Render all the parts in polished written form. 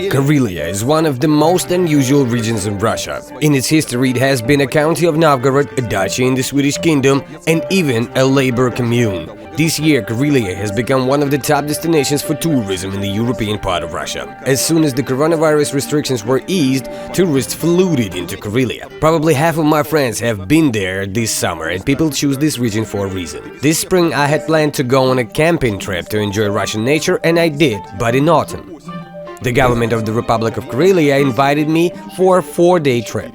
Karelia is one of the most unusual regions in Russia. In its history, it has been a county of Novgorod, a duchy in the Swedish kingdom, and even a labor commune. This year, Karelia has become one of the top destinations for tourism in the European part of Russia. As soon as the coronavirus restrictions were eased, tourists flooded into Karelia. Probably half of my friends have been there this summer, and people choose this region for a reason. This spring I had planned to go on a camping trip to enjoy Russian nature, and I did, but in autumn. The government of the Republic of Karelia invited me for a 4-day trip.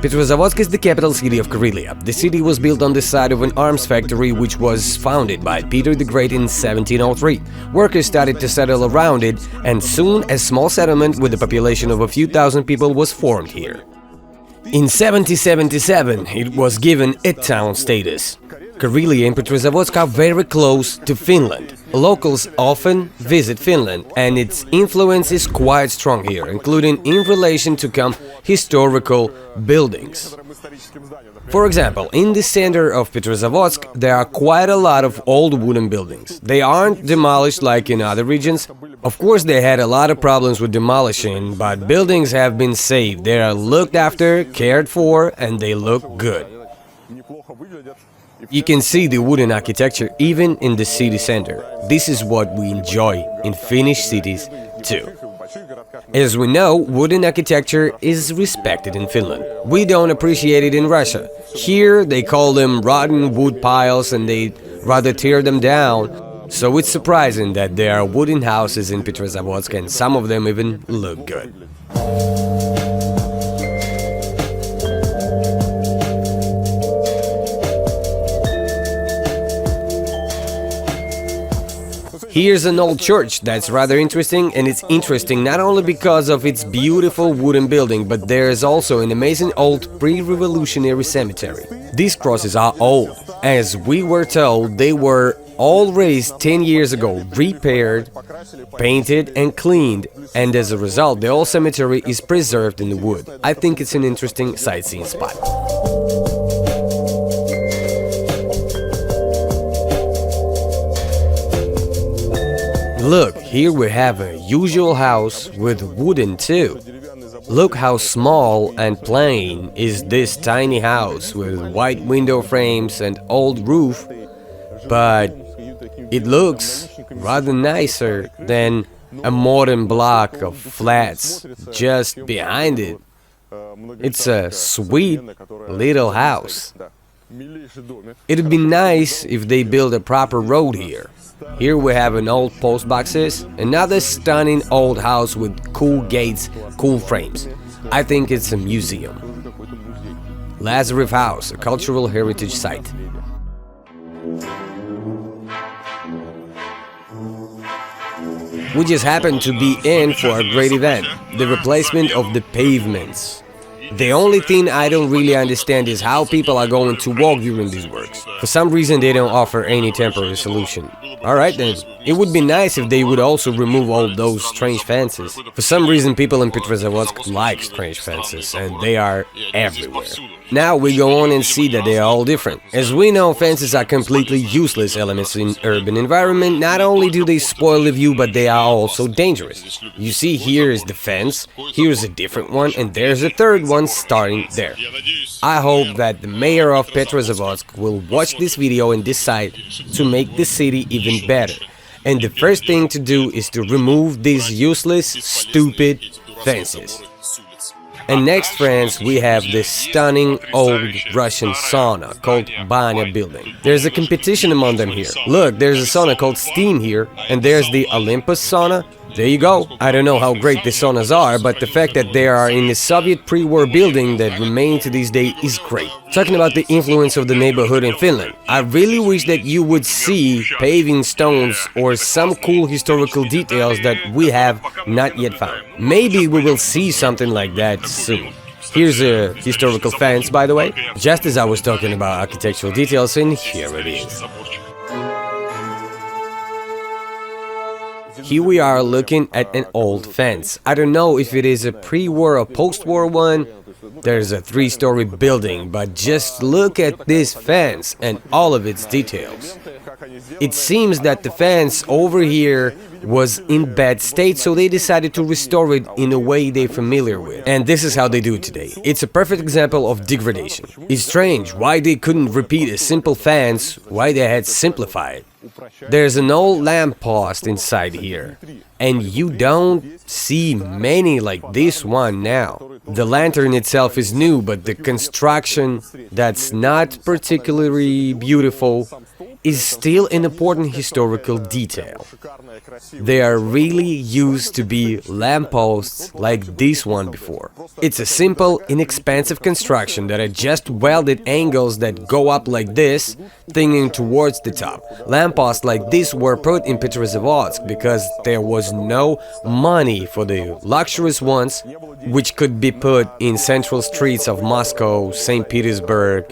Petrozavodsk is the capital city of Karelia. The city was built on the site of an arms factory which was founded by Peter the Great in 1703. Workers started to settle around it, and soon a small settlement with a population of a few thousand people was formed here. In 1777 it was given a town status. Karelia and Petrozavodsk are very close to Finland. Locals often visit Finland, and its influence is quite strong here, including in relation to historical buildings. For example, in the center of Petrozavodsk there are quite a lot of old wooden buildings. They aren't demolished like in other regions. Of course, they had a lot of problems with demolishing, but buildings have been saved. They are looked after, cared for, and they look good. You can see the wooden architecture even in the city center. This is what we enjoy in Finnish cities too. As we know, wooden architecture is respected in Finland. We don't appreciate it in Russia. Here they call them rotten wood piles and they rather tear them down. So it's surprising that there are wooden houses in Petrozavodsk, and some of them even look good. Here's an old church that's rather interesting, and it's interesting not only because of its beautiful wooden building, but there is also an amazing old pre-revolutionary cemetery. These crosses are old. As we were told, they were all raised 10 years ago, repaired, painted and cleaned, and as a result the old cemetery is preserved in the wood. I think it's an interesting sightseeing spot. Look, here we have a usual house with wooden too. Look how small and plain is this tiny house with white window frames and old roof, but it looks rather nicer than a modern block of flats just behind it. It's a sweet little house. It'd be nice if they built a proper road here. Here we have an old post boxes, another stunning old house with cool gates, cool frames. I think it's a museum. Lazarev House, a cultural heritage site. We just happened to be in for a great event, the replacement of the pavements. The only thing I don't really understand is how people are going to walk during these works. For some reason they don't offer any temporary solution. Alright then, it would be nice if they would also remove all those strange fences. For some reason people in Petrozavodsk like strange fences, and they are everywhere. Now we go on and see that they are all different. As we know, fences are completely useless elements in urban environment. Not only do they spoil the view, but they are also dangerous. You see, here is the fence, here's a different one, and there's a third one starting there. I hope that the mayor of Petrozavodsk will watch this video and decide to make the city even better. And the first thing to do is to remove these useless, stupid fences. And next, friends, we have this stunning old Russian sauna called Banya building. There's a competition among them here. Look, there's a sauna called Steam here, and there's the Olympus sauna. There you go. I don't know how great the saunas are, but the fact that they are in a Soviet pre-war building that remains to this day is great. Talking about the influence of the neighborhood in Finland, I really wish that you would see paving stones or some cool historical details that we have not yet found. Maybe we will see something like that soon. Here's a historical fence, by the way, just as I was talking about architectural details, and here it is. Here we are looking at an old fence. I don't know if it is a pre-war or post-war one. There's a 3-story building, but just look at this fence and all of its details. It seems that the fence over here was in bad state, so they decided to restore it in a way they're familiar with. And this is how they do it today. It's a perfect example of degradation. It's strange why they couldn't repeat a simple fence, why they had simplified it. There's an old lamppost inside here, and you don't see many like this one now. The lantern itself is new, but the construction, that's not particularly beautiful, is still an important historical detail. They are really used to be lampposts like this one before. It's a simple, inexpensive construction that are just welded angles that go up like this, thinking towards the top. Lampposts like this were put in Petrozavodsk because there was no money for the luxurious ones, which could be put in central streets of Moscow, St. Petersburg,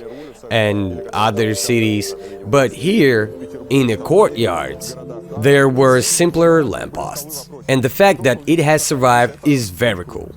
and other cities, but here, in the courtyards, there were simpler lampposts. And the fact that it has survived is very cool.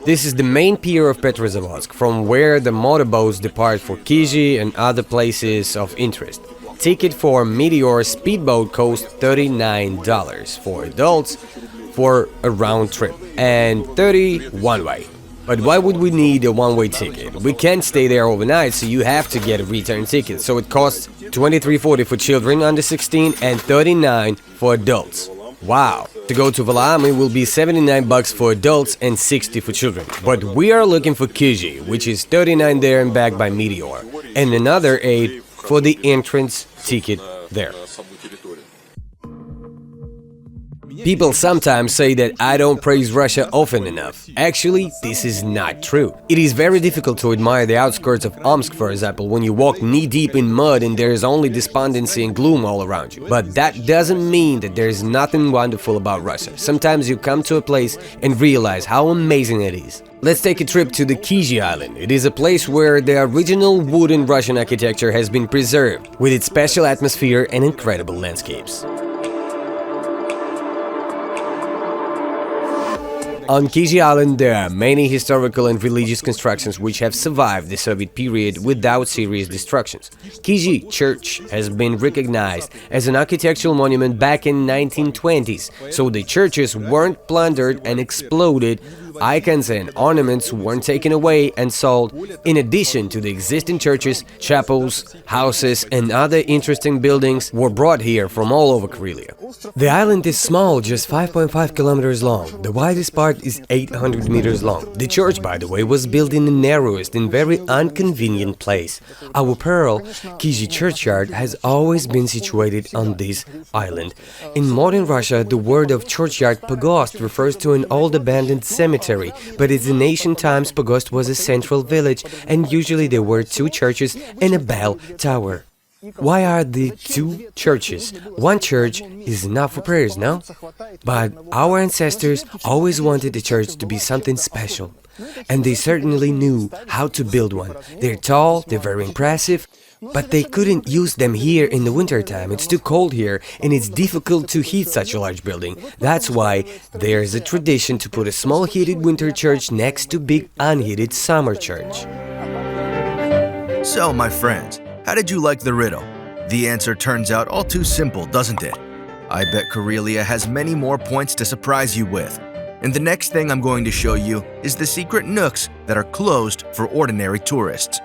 This is the main pier of Petrozavodsk, from where the motorboats depart for Kizhi and other places of interest. Ticket for Meteor speedboat costs $39 for adults for a round trip, and $30 one-way. But why would we need a one-way ticket? We can't stay there overnight, so you have to get a return ticket. So it costs $23.40 for children under 16 and $39 for adults. Wow! To go to Varlamov will be $79 for adults and $60 for children. But we are looking for Kizhi, which is $39 there and back by Meteor, and another $8 for the entrance ticket there. People sometimes say that I don't praise Russia often enough. Actually, this is not true. It is very difficult to admire the outskirts of Omsk, for example, when you walk knee-deep in mud and there is only despondency and gloom all around you. But that doesn't mean that there is nothing wonderful about Russia. Sometimes you come to a place and realize how amazing it is. Let's take a trip to the Kizhi Island. It is a place where the original wooden Russian architecture has been preserved, with its special atmosphere and incredible landscapes. On Kizhi Island, there are many historical and religious constructions which have survived the Soviet period without serious destructions. Kizhi Church has been recognized as an architectural monument back in 1920s, so the churches weren't plundered and exploded, icons and ornaments weren't taken away and sold. In addition to the existing churches, chapels, houses and other interesting buildings were brought here from all over Karelia. The island is small, just 5.5 kilometers long. The widest part is 800 meters long. The church, by the way, was built in the narrowest and very inconvenient place. Our pearl, Kizhi churchyard, has always been situated on this island. In modern Russia, the word of churchyard pagost refers to an old abandoned cemetery, but in ancient times pagost was a central village, and usually there were two churches and a bell tower. Why are the two churches? One church is enough for prayers, no? But our ancestors always wanted the church to be something special, and they certainly knew how to build one. They're tall, they're very impressive, but they couldn't use them here in the winter time. It's too cold here, and it's difficult to heat such a large building. That's why there's a tradition to put a small heated winter church next to big unheated summer church. So, my friends, how did you like the riddle? The answer turns out all too simple, doesn't it? I bet Karelia has many more points to surprise you with. And the next thing I'm going to show you is the secret nooks that are closed for ordinary tourists.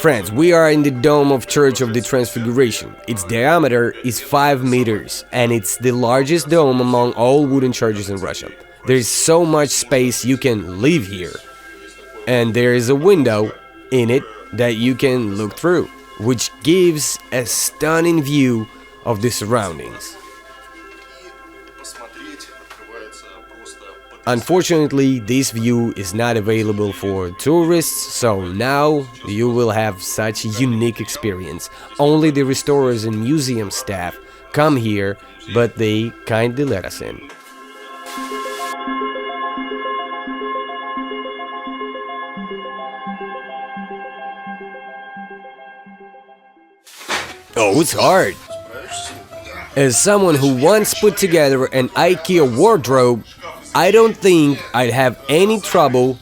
Friends, we are in the dome of Church of the Transfiguration. Its diameter is 5 meters, and it's the largest dome among all wooden churches in Russia. There's so much space you can live here. And there is a window in it that you can look through, which gives a stunning view of the surroundings. Unfortunately, this view is not available for tourists, so now you will have such a unique experience. Only the restorers and museum staff come here, but they kindly let us in. Oh, it's hard. As someone who once put together an IKEA wardrobe, I don't think I'd have any trouble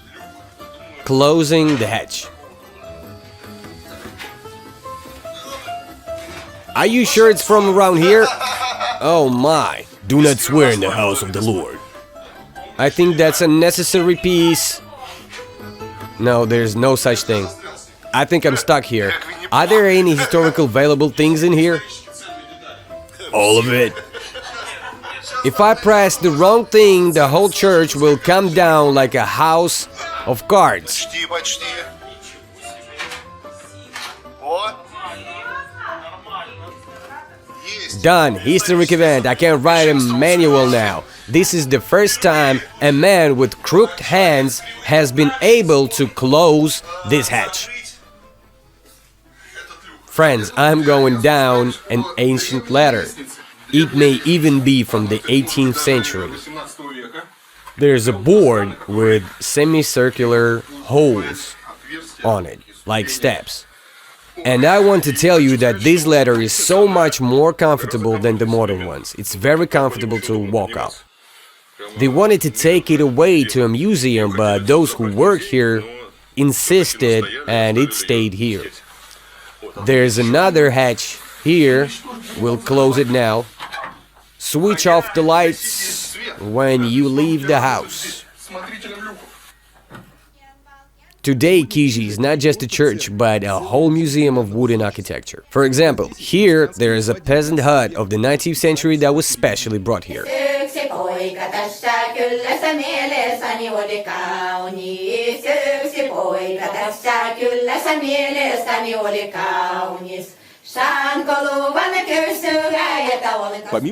closing the hatch. Are you sure it's from around here? Oh my. Do not swear in the house of the Lord. I think that's a necessary piece. No, there's no such thing. I think I'm stuck here. Are there any historical valuable things in here? All of it. If I press the wrong thing, the whole church will come down like a house of cards. Done. Historic event. I can write a manual now. This is the first time a man with crooked hands has been able to close this hatch. Friends, I'm going down an ancient ladder. It may even be from the 18th century. There's a board with semicircular holes on it, like steps. And I want to tell you that this ladder is so much more comfortable than the modern ones. It's very comfortable to walk up. They wanted to take it away to a museum, but those who work here insisted and it stayed here. There's another hatch here. We'll close it now. Switch off the lights when you leave the house. Today, Kizhi is not just a church, but a whole museum of wooden architecture. For example, here there is a peasant hut of the 19th century that was specially brought here.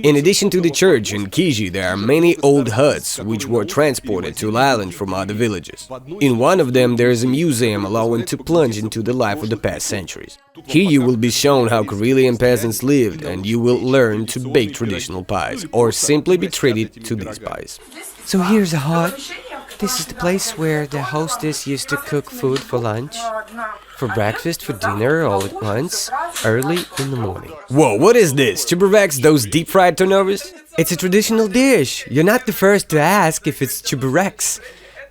In addition to the church in Kizhi, there are many old huts which were transported to the island from other villages. In one of them, there is a museum allowing to plunge into the life of the past centuries. Here you will be shown how Karelian peasants lived, and you will learn to bake traditional pies, or simply be treated to these pies. So here's a hut. This is the place where the hostess used to cook food for lunch, for breakfast, for dinner, all at once, early in the morning. Whoa, what is this? Chubureks, those deep-fried turnovers? It's a traditional dish. You're not the first to ask if it's chubureks.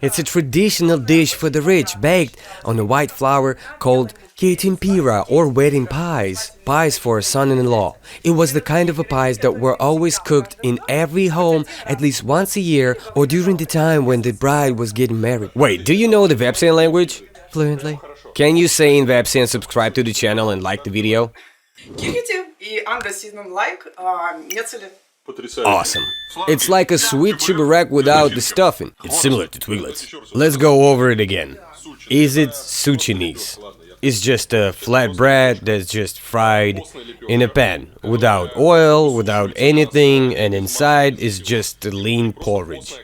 It's a traditional dish for the rich, baked on a white flour called kitimpira, or wedding pies. Pies for a son-in-law. It was the kind of a pies that were always cooked in every home at least once a year, or during the time when the bride was getting married. Wait, do you know the Vepsian language? Fluently. Can you say in Vepsian subscribe to the channel and like the video? Awesome. It's like a sweet chuburek without the stuffing. It's similar to twiglets. Let's go over it again. Is it suchinis? It's just a flat bread that's just fried in a pan, without oil, without anything, and inside is just a lean porridge.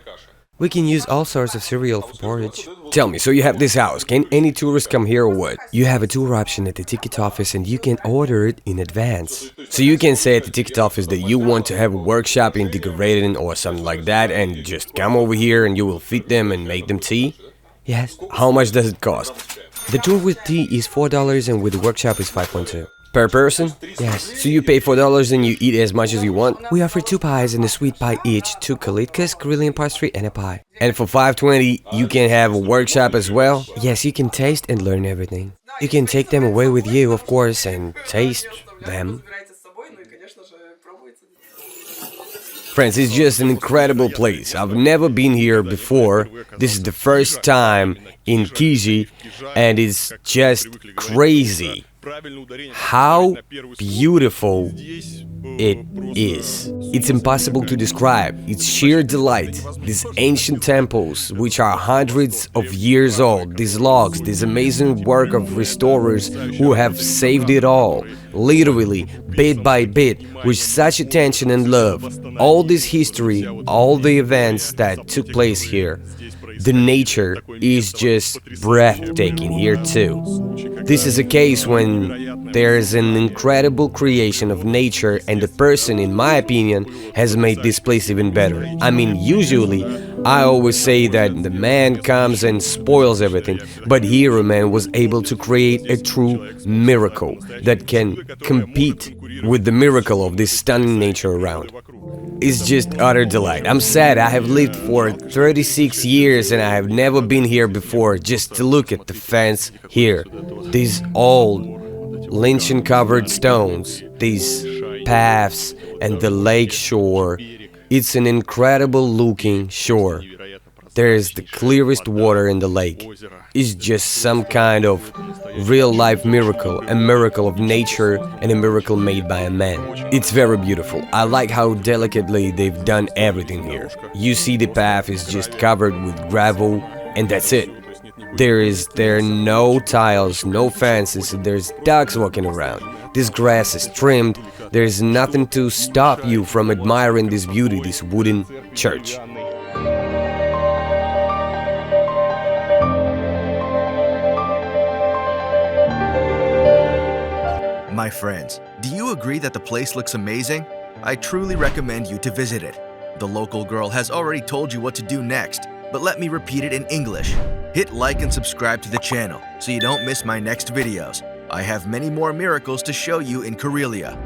We can use all sorts of cereal for porridge. Tell me, so you have this house, can any tourist come here or what? You have a tour option at the ticket office and you can order it in advance. So you can say at the ticket office that you want to have a workshop in decorating or something like that, and just come over here and you will feed them and make them tea? Yes. How much does it cost? The tour with tea is $4 and with the workshop is $5.2. Per person? Yes. So you pay $4 and you eat as much as you want? We offer 2 pies and a sweet pie each, 2 kalitkas, Karelian pastry, and a pie. And for $5.20 you can have a workshop as well? Yes, you can taste and learn everything. You can take them away with you, of course, and taste them. Friends, it's just an incredible place. I've never been here before. This is the first time in Kizhi, and it's just crazy how beautiful it is. It's impossible to describe. It's sheer delight. These ancient temples, which are hundreds of years old, these logs, this amazing work of restorers who have saved it all, literally, bit by bit, with such attention and love. All this history, all the events that took place here. The nature is just breathtaking here too. This is a case when there is an incredible creation of nature, and the person, in my opinion, has made this place even better. I mean, usually, I always say that the man comes and spoils everything, but here a man was able to create a true miracle that can compete with the miracle of this stunning nature around. It's just utter delight. I'm sad I have lived for 36 years and I have never been here before just to look at the fence here. These old, lichen-covered stones, these paths and the lake shore. It's an incredible looking shore. There is the clearest water in the lake. It's just some kind of real-life miracle, a miracle of nature and a miracle made by a man. It's very beautiful. I like how delicately they've done everything here. You see the path is just covered with gravel and that's it. There are no tiles, no fences, there's ducks walking around. This grass is trimmed. There's nothing to stop you from admiring this beauty, this wooden church. My friends, do you agree that the place looks amazing? I truly recommend you to visit it. The local girl has already told you what to do next, but let me repeat it in English. Hit like and subscribe to the channel so you don't miss my next videos. I have many more miracles to show you in Karelia.